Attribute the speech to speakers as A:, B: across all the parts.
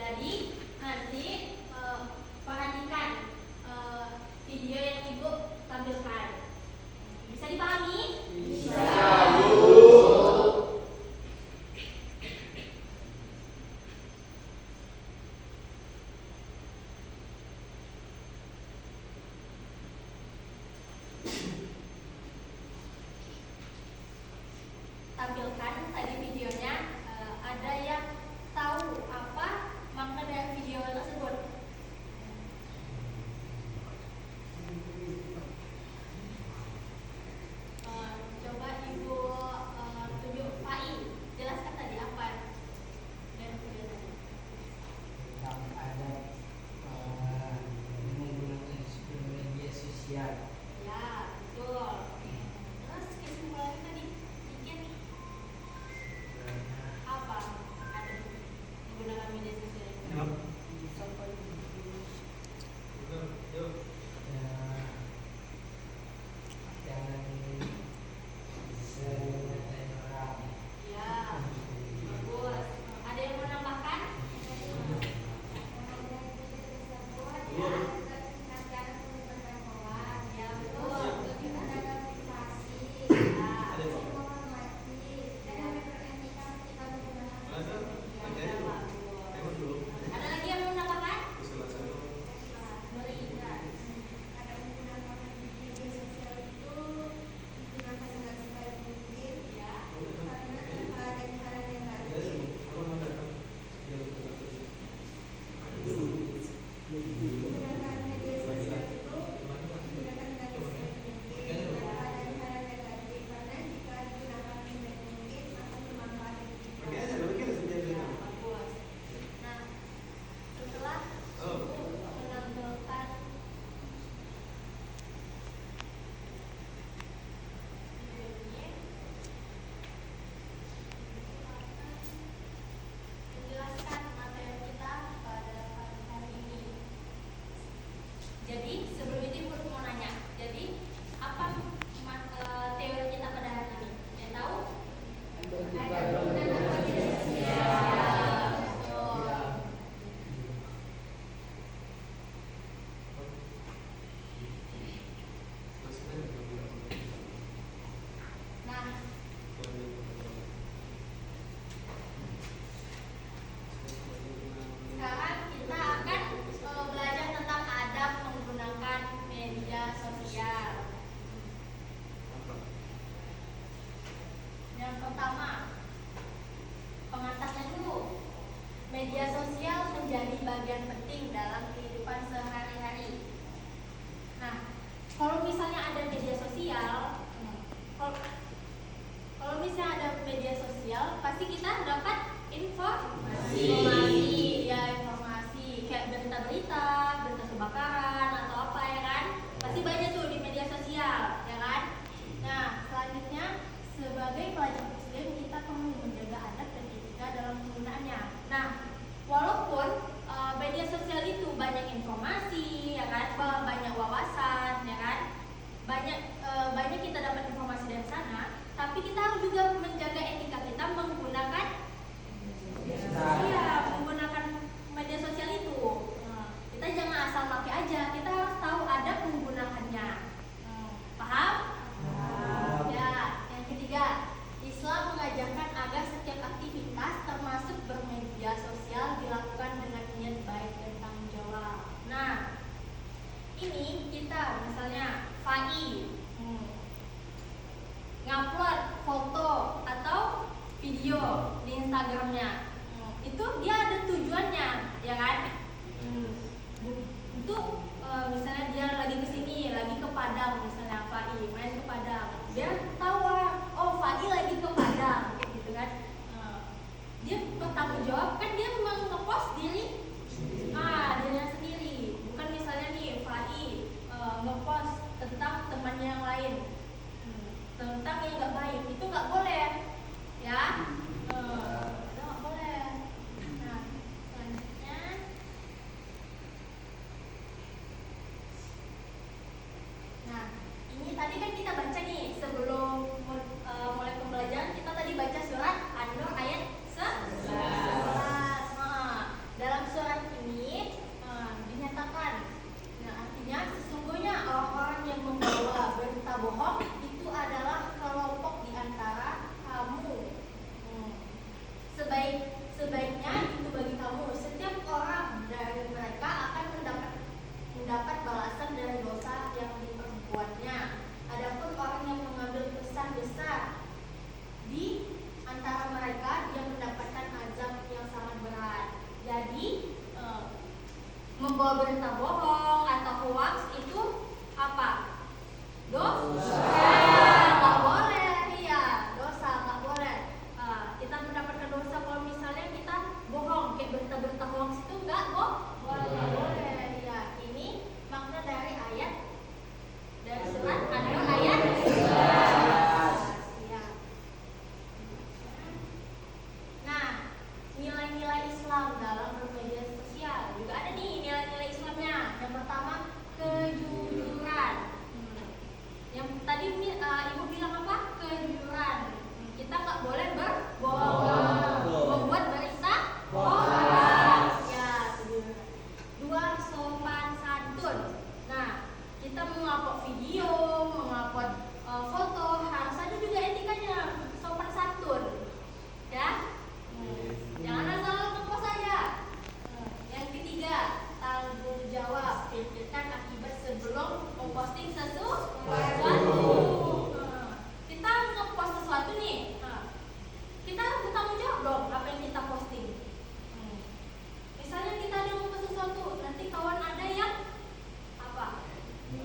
A: Jadi nanti perhatikan video yang Ibu tampilkan. Bisa dipahami?
B: Bisa, Bu.
A: Tampilkan tadi videonya. Ada yang tahu apa makna dari video tersebut? Coba Ibu tunjuk Fai, jelaskan tadi apa dari video tadi.
C: Tentang ada menggunakan media sosial.
A: Ya, betul. Terus kesimpulannya tadi bikin apa? Ada menggunakan media sosial itu.
C: Jangan mengatain orang.
A: Ya, bagus. Ada yang mau menambahkan? Ya, betul. Ada lagi yang mau menambahkan? Melihat. Bagus. Nah, setelah menampilkan video ini, menjelaskan materi kita pada pagi hari ini. Jadi sebelum itu Ibu mau nanya. Jadi apa teori kita pada hari ini? Yang tahu? Nah, sekarang kita akan belajar tentang adab menggunakan media sosial. Yang pertama, pengantarnya dulu. Media sosial menjadi bagian penting dalam kehidupan sehari-hari. Nah, kalau misalnya ada media sosial, kalau misalnya ada media sosial, pasti kita dapat informasi, ya informasi kayak berita-berita, berita kebakaran atau apa ya kan? Pasti banyak tuh di media sosial, ya kan? Nah, selanjutnya sebagai pelajar muslim kita perlu menjaga adab dan etika dalam penggunaannya. Nah, walaupun media sosial itu banyak informasi, ya kan? Banyak wawasan, ya kan? Banyak kita dapat informasi dari sana, tapi kita harus juga menjaga etika kita menggunakan menggunakan media sosial itu. Kita jangan asal pakai aja, kita harus tahu adab menggunakannya. Paham? Ya, yang ketiga, Islam mengajarkan agar setiap aktivitas termasuk bermedia sosial dilakukan dengan niat baik dan tanggung jawab. Nah, membawa berita bohong atau hoax itu apa? Dosa. Nggak boleh, iya, dosa nggak boleh. Kita mendapatkan dosa kalau misalnya kita bohong, kayak berita-berita hoax itu nggak boleh. Iya, ini makna dari ayat dari surat An-Nur ayat 11. Iya. Nah, nilai-nilai Islam dalam bermedia sosial juga ada nih nilai-nilai Islamnya. Yang pertama kejujuran. Yang tadi ibu bilang apa? Kejujuran. Kita nggak boleh berbohong, membuat berita hoax. Ya, kejujuran. Dua, sopan santun. Nah, kita mengupload video, mengupload foto, harus ada juga etikanya, sopan santun. Ya. Jangan asal ngepost saja. Yang ketiga, tanggung jawab. Pikirkan akibat sebelum memposting sesuatu. Kita ngepost sesuatu nih. Kita harus bertanggung jawab dong apa yang kita posting. Misalnya kita ada ngepost sesuatu, nanti kawan ada yang apa?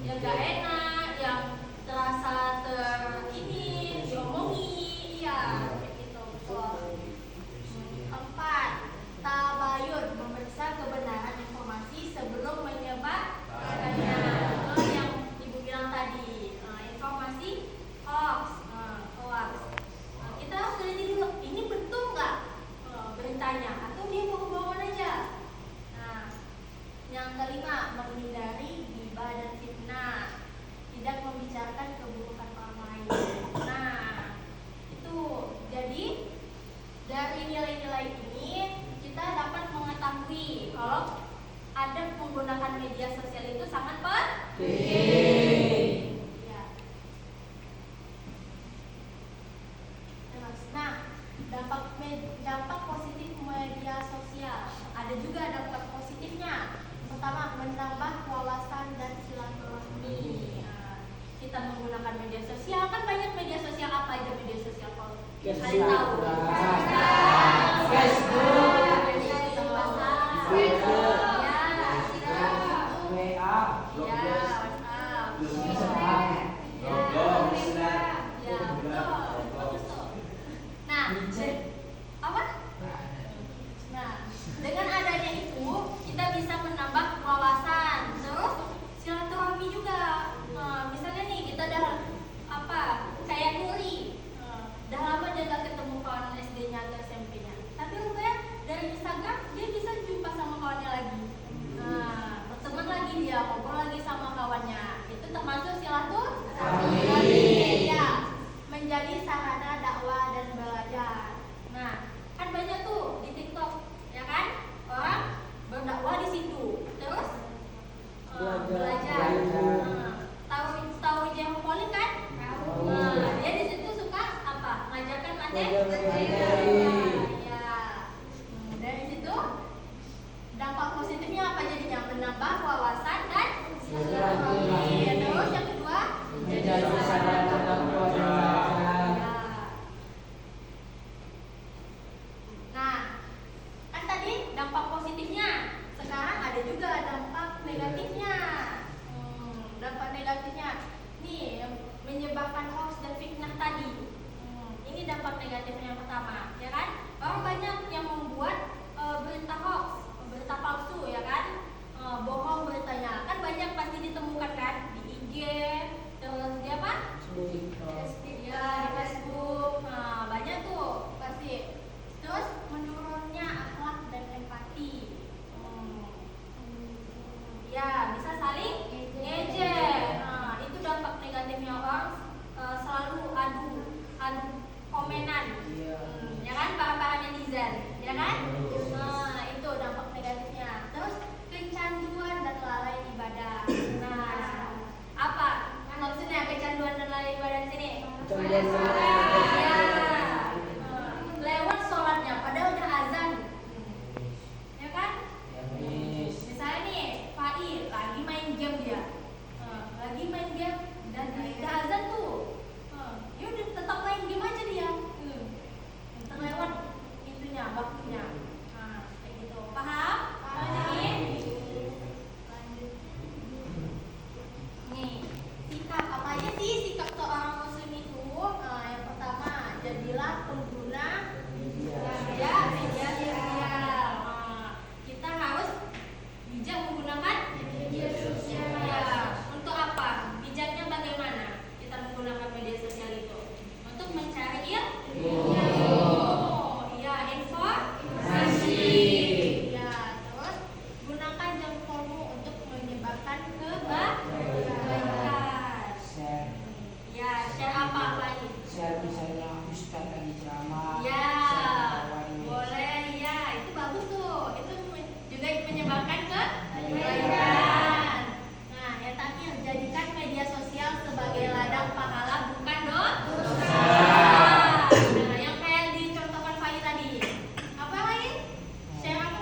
A: Yang gak enak, yang terasa diomongi, iya, kayak gitu. Empat, tabayun, memeriksa kebenaran informasi sebelum menyebarkannya. Yang ibu bilang tadi, informasi hoax. Kita harus teliti dulu, ini betul nggak beritanya, atau dia bohong-bohongan aja. Nah, yang kelima, menghindari ghibah dan fitnah, tidak membicarakan keburukan orang lain. Nah, itu jadi dari nilai-nilai ini kita dapat mengetahui kalau ada menggunakan media sosial itu sangat penting. Ya. Nah, dampak positif media sosial ada juga dampak positifnya. Pertama, menambah wawasan dan silaturahmi. Kita menggunakan media sosial, kan banyak media sosial. Apa aja media sosial kalau kalian tahu?
C: Facebook,
A: Twitter,
C: WA,
A: Nah, apa? Nah, dengan adanya itu kita bisa menambah wawasan, terus silaturahmi juga. Misalnya nih kita dah kayak Nuri, dah lama dia gak ketemu kawan SD-nya atau SMP-nya, tapi rupanya dari Instagram dia bisa jumpa sama kawannya lagi. Berteman lagi dia, ngobrol lagi sama kawannya. Itu termasuk silaturahmi. Ya, menjadi sarana dakwah dan belajar. Nah, kan banyak tuh di TikTok, ya kan? Orang berdakwah di situ, terus belajar. Tahu Jehopolin kan? Dia di situ suka apa? Ngajarkan materi. Ya. Dari situ dampak positifnya apa jadinya? Menambah wawasan dan silaturahmi. Terus yang kedua,
C: menjadi sarana dakwah dan belajar.
A: Nah, kan tadi dampak positifnya. Sekarang ada juga dampak negatifnya. Dampak negatifnya nih yang menyebabkan hoax dan fitnah tadi. Ini dampak negatifnya yang pertama, ya kan? Orang banyak yang membuat berita hoax, berita palsu, ya kan? Bohong beritanya. Kan banyak pasti ditemukan kan di IG, terus di apa? Ya, di Facebook. Nah, banyak tuh pasti. Terus menurunnya akhlak dan empati. Ya, bisa saling ngejek. Nah, itu dampak negatifnya orang selalu adu komenan. Ya kan, para netizen, ya kan? Nah,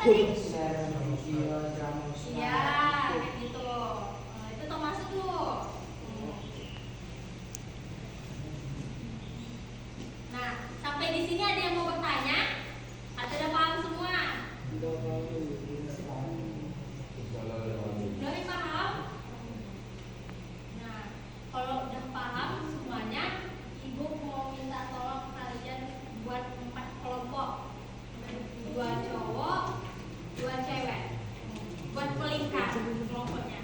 A: tadi?
C: Share video, drama,
A: Iya, kayak gitu. Nah, itu termasuk tuh. Nah, sampai di sini ada yang mau bertanya? Atau udah paham semua? Udah paham? Nah, kalau udah paham semuanya, Ibu mau minta tolong kalian buat 4 kelompok. 2 cowok, 2 cewek. Buat pelingkar kelompoknya.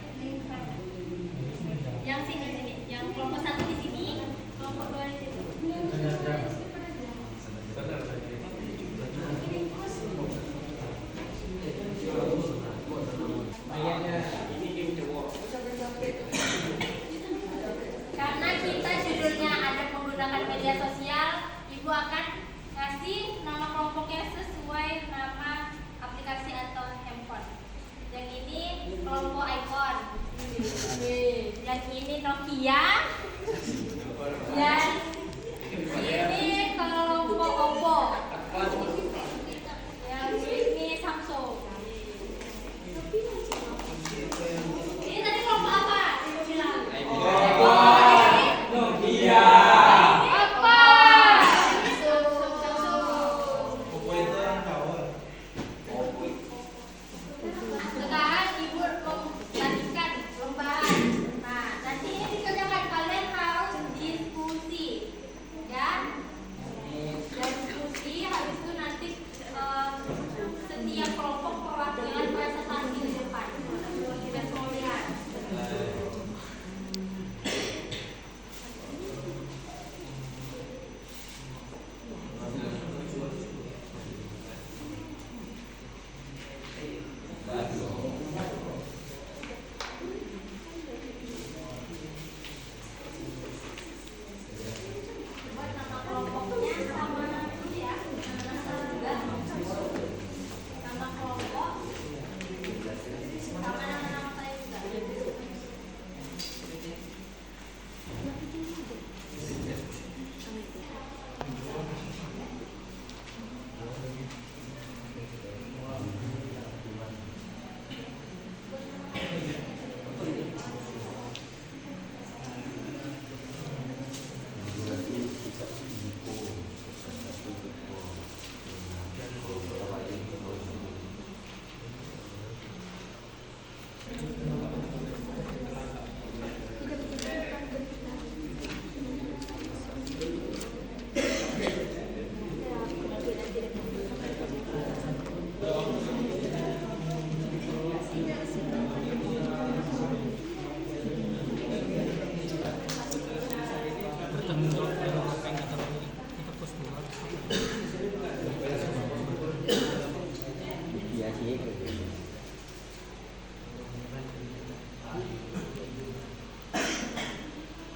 A: Yang sini, yang kelompok 1 di sini, kelompok 2 di situ. Karena kita judulnya ada menggunakan media sosial, Ibu akan kasih nama kelompoknya sesuai nama aplikasi atau handphone. Yang ini kelompok iPhone, yang ini Nokia, yang ini kelompok Oppo, yang ini Samsung. Ini tadi kelompok apa? Ibu bilang.
C: Nokia.
A: Apa? Sekarang Ibu lanjutkan perlombaan. Nah, nanti ini dikerjakan, kalian harus diskusi, ya. Dan diskusi habis itu nanti setiap kelompok perwakilan presentasi di depan. Kita semua lihat. Buat nama kelompoknya sama ini ya, nama kelompok sama nama saya juga.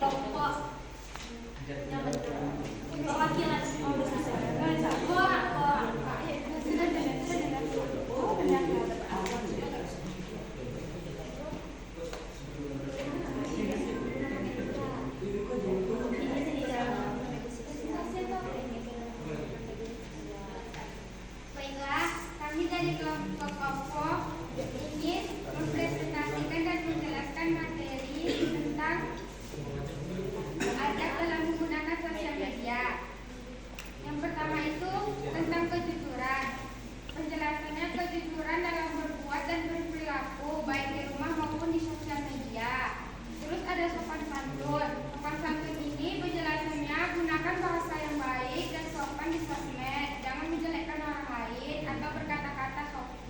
A: Kelompok yang perwakilan dua orang.
D: Baiklah, kami dari kelompok Oppo ingin mempresentasikan dan menjelaskan materi tentang adab dalam menggunakan sosial media. Yang pertama itu tentang kejujuran. Penjelasannya kejujuran dalam berbuat dan berperilaku baik di rumah maupun di sosial media. Terus ada sopan santun. Sopan santun ini penjelasannya gunakan bahasa yang baik dan sopan di sosmed. Jangan menjelekkan orang lain atau berkata-kata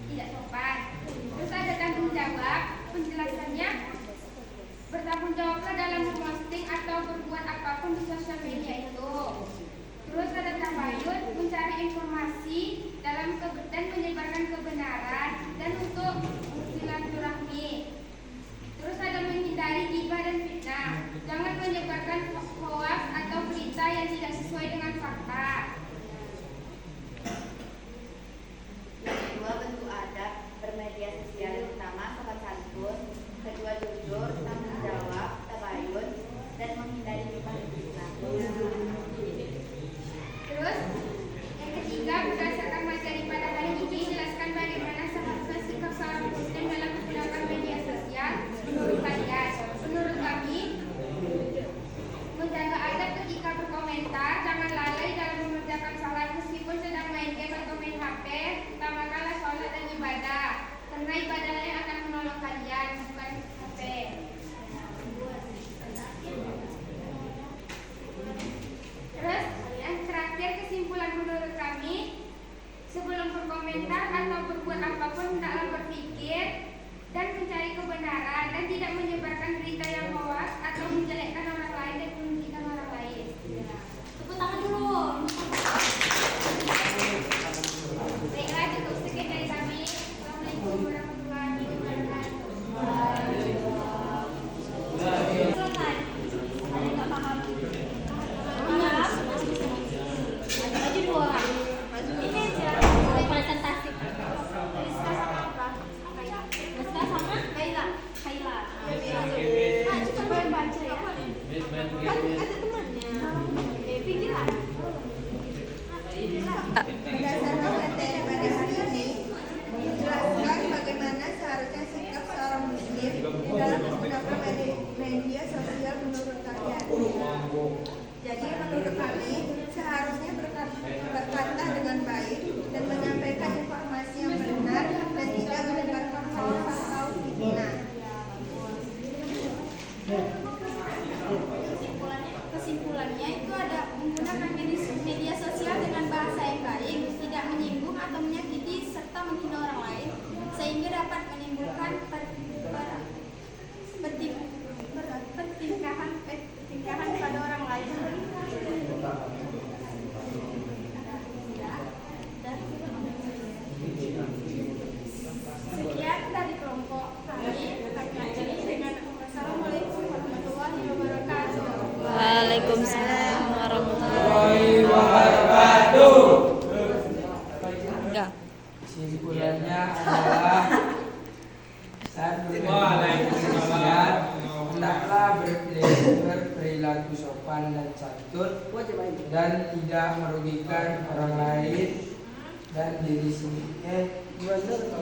D: tidak sopan. Terus ada tanggung jawab. Penjelasannya bertanggung jawablah dalam memposting atau berbuat apapun di sosial media itu. Terus ada tabayun, mencari informasi dan menyebarkan kebenaran dan untuk silaturahmi. Terus ada menghindari gibah dan fitnah. Jangan menyebarkan hoax atau berita yang tidak sesuai dengan fakta.
E: Yang kedua, bentuk adab bermedia sosial yang pertama sopan santun, kedua jujur, tanggung jawab, tabayun, dan menghindari gibah dan fitnah.
D: Terus yang ketiga, berdasarkan materi pada hari ini, jelaskan bagaimana dalam berpikir dan mencari kebenaran dan tidak menyebarkan berita yang hoax atau menjelekkan orang lain dan merugikan orang lain.
A: Tepuk tangan dulu.
D: Baiklah, cukup sekian dari kami. Assalamualaikum warahmatullahi wabarakatuh.
A: Selesai. Ada yang nggak paham? Maaf. Maju dua orang. Ini aja. Presentasi. Rizka sama apa? Rizka sama Kaila. Kaila. Nah, coba baca ya. Kan ada temannya. Pikiran.
F: Berdasarkan materi pada hari ini, menjelaskan bagaimana seharusnya sikap seorang muslim di dalam menggunakan media sosial menurut kalian. Jadi menurut kami, seharusnya berkata dengan baik dan menyampaikan informasi yang benar dan tidak menyebarkan hoax atau fitnah.
D: Kesimpulannya itu ada menggunakan media sosial dengan bahasa yang baik, tidak menyinggung atau menyakiti serta menghina orang lain, sehingga dapat menimbulkan pertingkahan pada orang lain. Sekian dari kelompok kami dengan Assalamualaikum warahmatullahi wabarakatuh.
G: Waalaikumsalam warahmatullahi
C: wabarakatuh.
G: Enggak.
C: Kesimpulannya adalah saat bermedia sosial hendaklah berperilaku sopan dan santun dan tidak merugikan orang lain dan diri sendiri,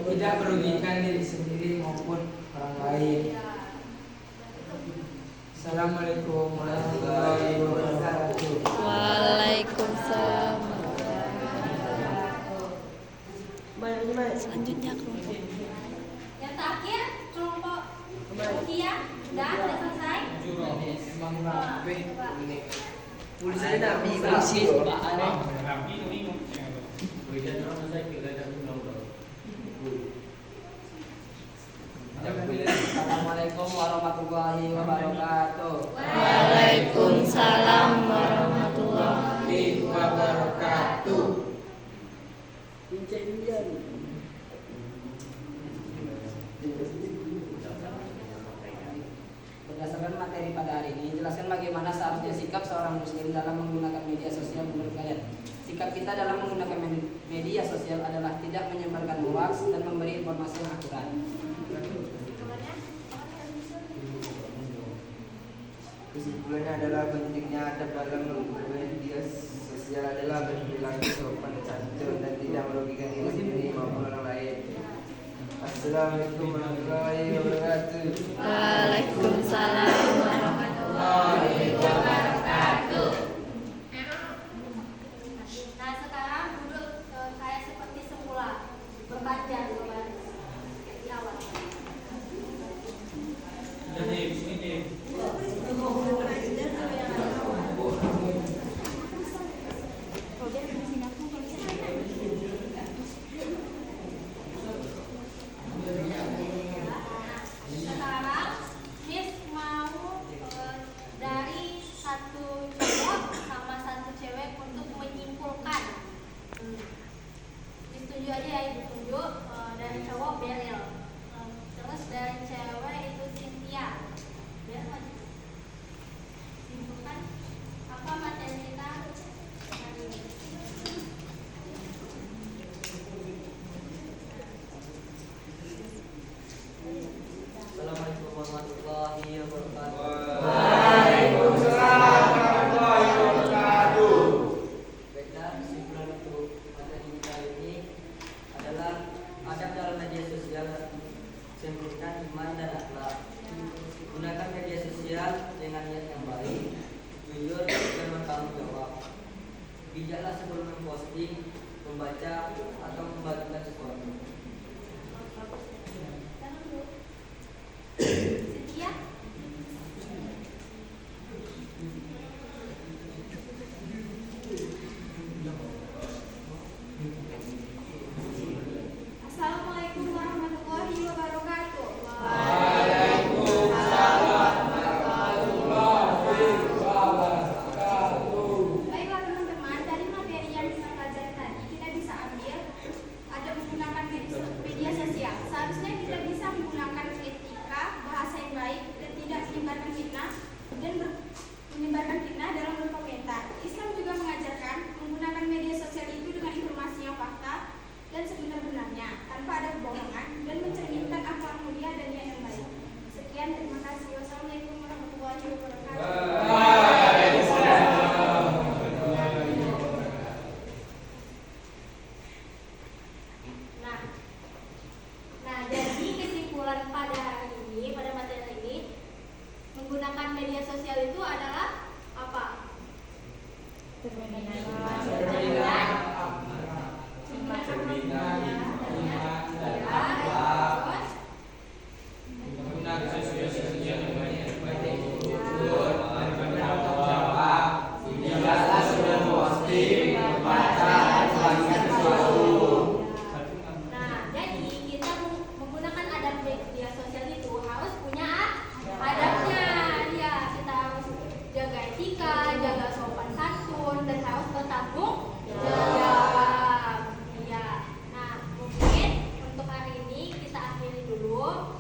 C: tidak merugikan diri sendiri maupun orang lain. Assalamualaikum warahmatullahi wabarakatuh.
G: Waalaikumsalam. Selanjutnya kelompok.
A: Yang terakhir kelompok Kia. Udah selesai.
C: Tulisannya Nabi. Assalamualaikum warahmatullahi wabarakatuh.
G: Waalaikumsalam warahmatullahi
C: Wabarakatuh.
H: Berdasarkan materi pada hari ini, jelaskan bagaimana seharusnya sikap seorang muslim dalam menggunakan media sosial menurut kalian. Sikap kita dalam menggunakan media sosial adalah tidak menyebarkan hoax dan memberi informasi yang akurat.
B: Kesimpulannya adalah pentingnya adab dalam menggunakan media sosial adalah berperilaku sopan santun dan tidak merugikan diri sendiri maupun orang lain. Assalamualaikum warahmatullahi wabarakatuh.
G: Waalaikumsalam warahmatullahi wabarakatuh.
A: Nah, sekarang duduk kayak seperti semula. Berbajar di awal. Sekarang Miss mau dari satu cowok sama satu cewek untuk menyimpulkan. Ditunjuk aja ya, ditunjuk dari cowok Beril. Terus dari cewek itu Cynthia. Biar maju. Simpulkan apa materi kita hari ini.
H: Assalamualaikum warahmatullahi wabarakatuh.
C: Waalaikumsalam warahmatullahi wabarakatuh.
H: Baiklah, kesimpulan untuk materi kita ini adalah adab dalam media sosial sempurna iman dan akhlak. Gunakan media sosial dengan niat yang baik, jujur dan bertanggung jawab. Bijaklah sebelum memposting, membaca atau membagikan sesuatu.
A: Cynthia.
D: Assalamualaikum warahmatullahi
A: sosial itu adalah apa? Nah, jadi kita menggunakan adab media sosial itu harus punya adabnya. Ya, kita harus jaga etika, jaga sopan santun, dan harus bertanggung jawab. Ya. Nah, mungkin untuk hari ini kita akhiri dulu.